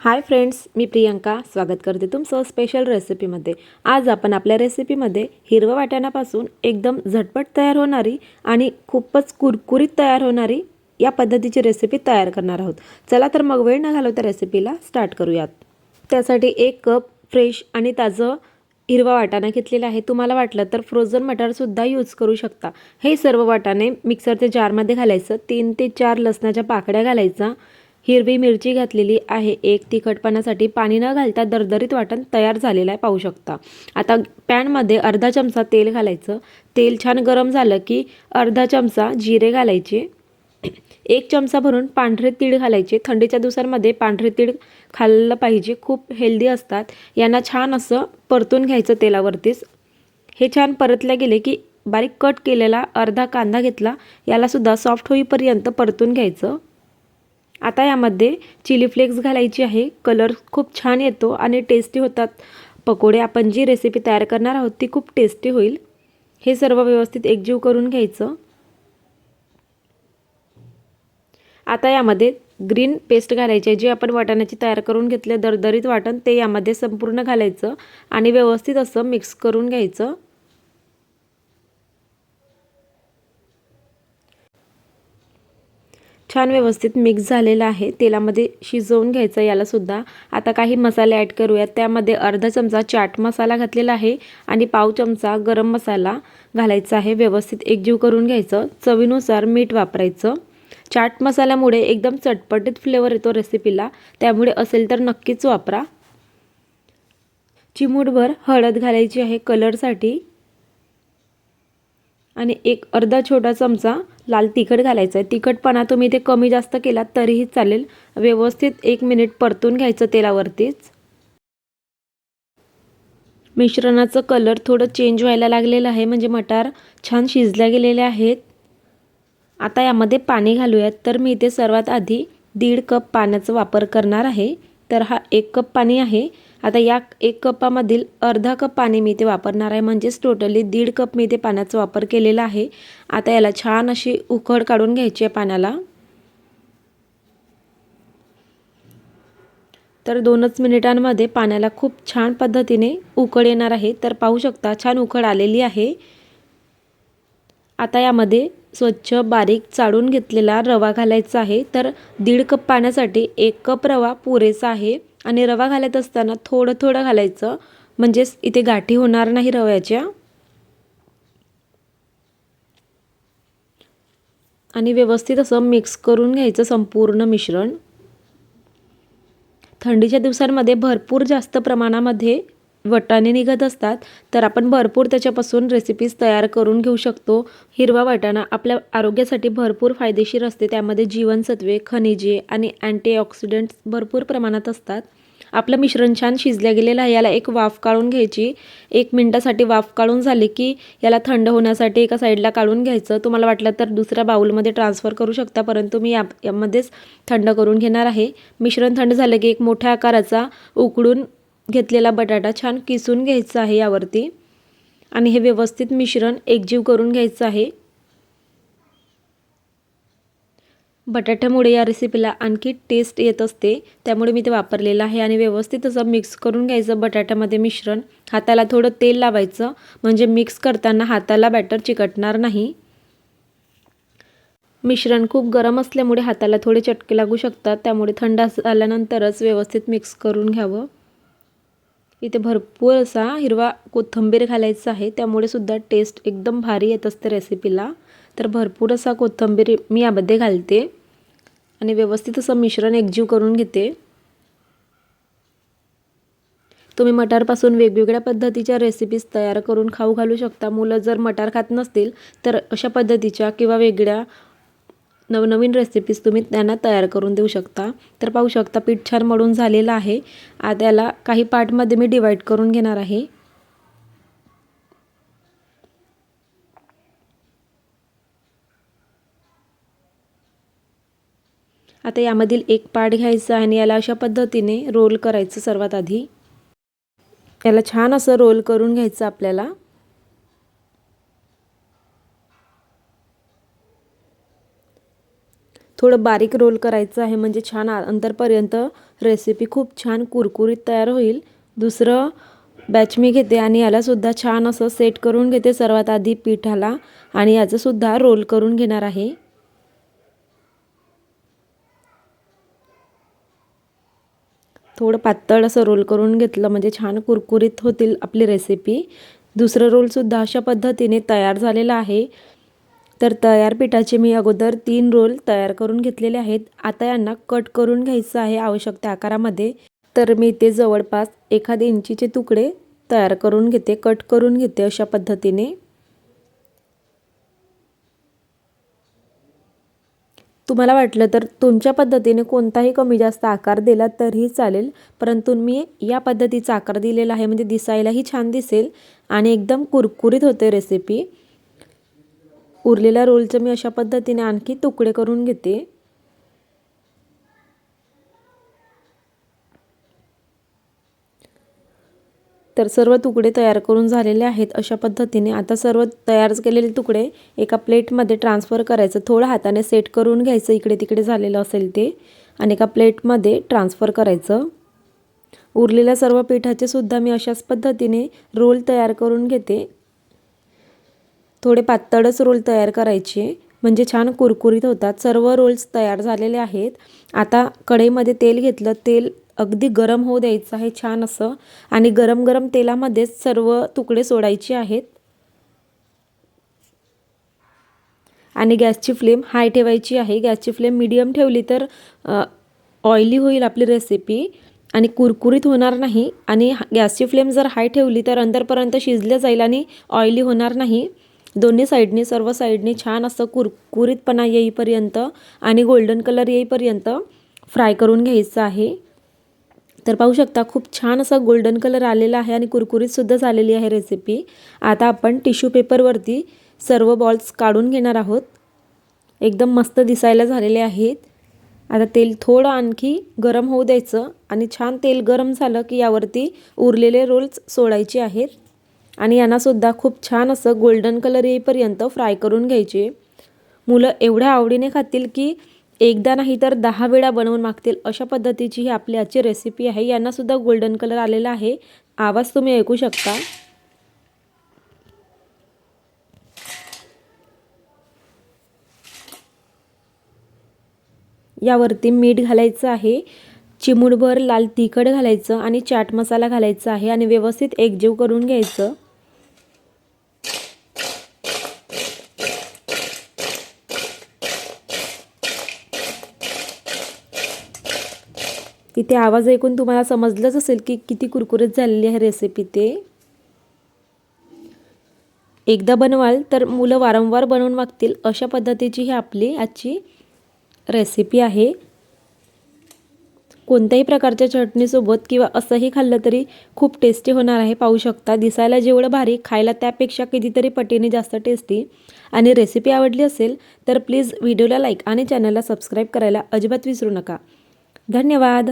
Hi friends, मी प्रियंका स्वागत करते तुमचं स्पेशल रेसिपीमध्ये। आज आपण आपल्या रेसिपीमध्ये हिरवा वाटाण्यापासून एकदम झटपट तयार होणारी आणि खूपच कुरकुरीत तयार होणारी या पद्धतीची रेसिपी तयार करणार आहोत। चला तर मग वेळ न घालवता रेसिपीला स्टार्ट करूयात। त्यासाठी 1 कप फ्रेश आणि ताजं हिरवा वाटाणा घेतलेला आहे। तुम्हाला वाटलं तर फ्रोझन मटार सुद्धा यूज करू शकता। हे सर्व वाटाणे मिक्सरच्या जारमध्ये घालायचं। 3 ते 4 लसणाच्या पाकळ्या घालायचा। हिरवी मिरची घातलेली आहे। एक तिखटपणासाठी पाणी न घालता दरदरीत वाटण तयार झालेलं आहे, पाहू शकता। आता पॅनमध्ये अर्धा चमचा तेल घालायचं। तेल छान गरम झालं की अर्धा चमचा जिरे घालायचे। 1 चमचा भरून पांढरे तीळ घालायचे। थंडीच्या दिवसांमध्ये पांढरे तीळ खाल्लं पाहिजे, खूप हेल्दी असतात। यांना छान असं परतून घ्यायचं तेलावरतीच। हे छान परतले गेले की बारीक कट केलेला अर्धा कांदा घेतला, याला सुद्धा सॉफ्ट होईपर्यंत परतून घ्यायचं। आता यामध्ये चिली फ्लेक्स घालायची आहे। कलर खूप छान येतो आणि टेस्टी होतात पकोडे। आपण जी रेसिपी तयार करणार आहोत ती खूप टेस्टी होईल। हे सर्व व्यवस्थित एकजीव करून घ्यायचं। आता यामध्ये ग्रीन पेस्ट घालायची आहे। जे आपण वाटाण्याची तयार करून घेतले दरदरीत वाटण, ते यामध्ये संपूर्ण घालायचं आणि व्यवस्थित असं मिक्स करून घ्यायचं। छान व्यवस्थित मिक्स झालेला आहे। तेलामध्ये शिजवून घ्यायचं याला सुद्धा। आता काही मसाले ॲड करूयात। त्यामध्ये अर्धा चमचा चाट मसाला घातलेला आहे आणि पाव चमचा गरम मसाला घालायचा आहे। व्यवस्थित एकजीव करून घ्यायचं। चवीनुसार मीठ वापरायचं। चाट मसाल्यामुळे एकदम चटपटीत फ्लेवर येतो रेसिपीला, त्यामुळे असेल तर नक्कीच वापरा। चिमूटभर हळद घालायची आहे कलरसाठी आणि एक अर्धा छोटा चमचा लाल तिखट घालायचं आहे। तिखटपणा तुम्ही ते कमी जास्त केलात तरीही चालेल। व्यवस्थित 1 मिनिट परतून घ्यायचं तेलावरतीच। मिश्रणाचं कलर थोडं चेंज व्हायला लागलेलं आहे, म्हणजे मटार छान शिजल्या गेलेले आहेत। आता यामध्ये पाणी घालूयात। तर मी इथे सर्वात आधी 1.5 कप पाण्याचा वापर करणार आहे। तर हा 1 कप पाणी आहे। आता या 1 कपामधील अर्धा कप पाणी मी इथे वापरणार आहे, म्हणजेच टोटली 1.5 कप मी इथे पाण्याचा वापर केलेला आहे। आता याला छान अशी उकळ काढून घ्यायची आहे पाण्याला। तर 2च मिनिटांमध्ये पाण्याला खूप छान पद्धतीने उकळ येणार आहे। तर पाहू शकता छान उकळ आलेली आहे। आता यामध्ये स्वच्छ बारीक चाळून घेतलेला रवा घालायचा आहे। तर 1.5 कप पाण्यासाठी 1 कप रवा पुरेसा आहे आणि रवा घालत असताना थोडं थोडं घालायचं, म्हणजेच इथे गाठी होणार नाही रव्याच्या। आणि व्यवस्थित असं मिक्स करून घ्यायचं संपूर्ण मिश्रण। थंडीच्या दिवसांमध्ये भरपूर जास्त प्रमाणामध्ये वाटाणे निघत असतात, तर आपण भरपूर त्याच्यापासून रेसिपीज तयार करून घेऊ शकतो। हिरवा वाटाणा आपल्या आरोग्यासाठी भरपूर फायदेशीर असते। त्यामध्ये जीवनसत्वे, खनिजे आणि अँटीऑक्सिडंट्स भरपूर प्रमाणात असतात। आपलं मिश्रण छान शिजल्या गेलेलं आहे। याला एक वाफ काढून घ्यायची। 1 मिनिटासाठी वाफ काढून झाली की याला थंड होण्यासाठी एका साईडला काढून घ्यायचं। तुम्हाला वाटलं तर दुसऱ्या बाउलमध्ये ट्रान्सफर करू शकता, परंतु मी यामध्येच थंड करून घेणार आहे। मिश्रण थंड झालं की एक मोठ्या आकाराचा उकडून घेतलेला बटाटा छान किसून घ्यायचा आहे यावरती आणि हे व्यवस्थित मिश्रण एकजीव करून घ्यायचं आहे। बटाट्यामुळे या रेसिपीला आणखी टेस्ट येत असते, त्यामुळे मी ते वापरलेलं आहे। आणि व्यवस्थित असं मिक्स करून घ्यायचं बटाट्यामध्ये मिश्रण। हाताला थोडं तेल लावायचं, म्हणजे मिक्स करताना हाताला बॅटर चिकटणार नाही। मिश्रण खूप गरम असल्यामुळे हाताला थोडे चटके लागू शकतात, त्यामुळे थंड झाल्यानंतरच व्यवस्थित मिक्स करून घ्यावं। इथे भरपूर असा हिरवा कोथिंबीर घालायचा आहे, त्यामुळे सुद्धा टेस्ट एकदम भारी येत असते रेसिपीला। तर भरपूर असा कोथिंबीर मी यामध्ये घालते आणि व्यवस्थित असं मिश्रण एकजीव करून घेते। तुम्ही मटारपासून वेगवेगळ्या पद्धतीच्या रेसिपीज तयार करून खाऊ घालू शकता। मुलं जर मटार खात नसतील तर अशा पद्धतीच्या किंवा वेगळ्या नवनवीन रेसिपीज तुम्ही त्यांना तयार करून देऊ शकता। तर पाहू शकता पीठ छान मळून झालेलं आहे। आता याला काही पार्टमध्ये मी डिवाइड करून घेणार आहे। आता यामधील एक पार्ट घ्यायचा आणि याला अशा पद्धतीने रोल करायचं। सर्वात आधी याला छान असं रोल करून घ्यायचं आपल्याला। थोडं बारीक रोल करायचं आहे, म्हणजे छान अंतरपर्यंत रेसिपी खूप छान कुरकुरीत तयार होईल। दुसरं बॅच मी घेते आणि यालासुद्धा छान असं सेट करून घेते सर्वात आधी पिठाला, आणि याचंसुद्धा रोल करून घेणार आहे। थोडं पातळ असं रोल करून घेतलं म्हणजे छान कुरकुरीत होतील आपली रेसिपी। दुसरं रोलसुद्धा अशा पद्धतीने तयार झालेला आहे। तर तयार पिठाचे मी अगोदर 3 रोल तयार करून घेतलेले आहेत। आता यांना कट करून घ्यायचं आहे आवश्यक त्या आकारामध्ये। तर मी इथे जवळपास 1 इंचीचे तुकडे तयार करून घेते, कट करून घेते अशा पद्धतीने। तुम्हाला वाटलं तर तुमच्या पद्धतीने कोणताही कमी जास्त आकार दिला तरीही चालेल, परंतु मी या पद्धतीचा आकार दिलेला आहे, म्हणजे दिसायलाही छान दिसेल आणि एकदम कुरकुरीत होते रेसिपी। उरलेल्या रोलचे मी अशा पद्धतीने आणखी तुकडे करून घेते। तर सर्व तुकडे तयार करून झालेले आहेत अशा पद्धतीने। आता सर्व तयार केलेले तुकडे एका प्लेटमध्ये ट्रान्सफर करायचं, थोडं हाताने सेट करून घ्यायचं इकडे तिकडे झालेलं असेल ते, आणि एका प्लेटमध्ये ट्रान्सफर करायचं। उरलेल्या सर्व पिठाचे सुद्धा मी अशाच पद्धतीने रोल तयार करून घेते। थोडे पातळच रोल तयार करायचे म्हणजे छान कुरकुरीत होतात। सर्व रोल्स तयार झालेले आहेत। आता कढईमध्ये तेल घेतलं, तेल अगदी गरम होऊ द्यायचं आहे छान असं, आणि गरम गरम तेलामध्ये सर्व तुकडे सोडायचे आहेत, आणि गॅसची फ्लेम हाय ठेवायची आहे। गॅसची फ्लेम मीडियम ठेवली तर ऑइली होईल आपली रेसिपी आणि कुरकुरीत होणार नाही, आणि गॅसची फ्लेम जर हाय ठेवली तर अंदरपर्यंत शिजले जाईल आणि ऑइली होणार नाही। दोन्ही साईडनी सर्व साईडनी छान असं कुरकुरीतपणा येईपर्यंत आणि गोल्डन कलर येईपर्यंत फ्राय करून घ्यायचं आहे। तर पाहू शकता खूप छान असा गोल्डन कलर आलेला आहे आणि कुरकुरीतसुद्धा झालेली आहे रेसिपी। आता आपण टिश्यू पेपरवरती सर्व बॉल्स काढून घेणार आहोत। एकदम मस्त दिसायला झालेले आहेत। आता तेल थोडं आणखी गरम होऊ द्यायचं, आणि छान तेल गरम झालं की यावरती उरलेले रोल्स सोडायचे आहेत, आणि यांनासुद्धा खूप छान असं गोल्डन कलर येईपर्यंत फ्राय करून घ्यायचे। मुलं एवढ्या आवडीने खातील की एकदा नाही तर 10 वेळा बनवून मागतील अशा पद्धतीची ही आपली आजची रेसिपी आहे। यांनासुद्धा गोल्डन कलर आलेला आहे, आवाज तुम्ही ऐकू शकता। यावरती मीठ घालायचं आहे, चिमूटभर लाल तिखट घालायचं आणि चाट मसाला घालायचा आहे, आणि व्यवस्थित एकजीव करून घ्यायचं। इथे आवाज ऐकून तुम्हाला समजलंच असेल की किती कुरकुरीत झालेली आहे रेसिपी ते। एकदा बनवाल तर मुलं वारंवार बनवून मागतील अशा पद्धतीची ही आपली आजची रेसिपी आहे। कोणत्याही प्रकारच्या चटणीसोबत किंवा असंही खाल्लं तरी खूप टेस्टी होणार आहे। पाहू शकता दिसायला जेवढं भारी, खायला त्यापेक्षा कितीतरी पटीने जास्त टेस्टी। आणि रेसिपी आवडली असेल तर प्लीज व्हिडिओला लाईक आणि चॅनलला सबस्क्राईब करायला अजिबात विसरू नका। धन्यवाद।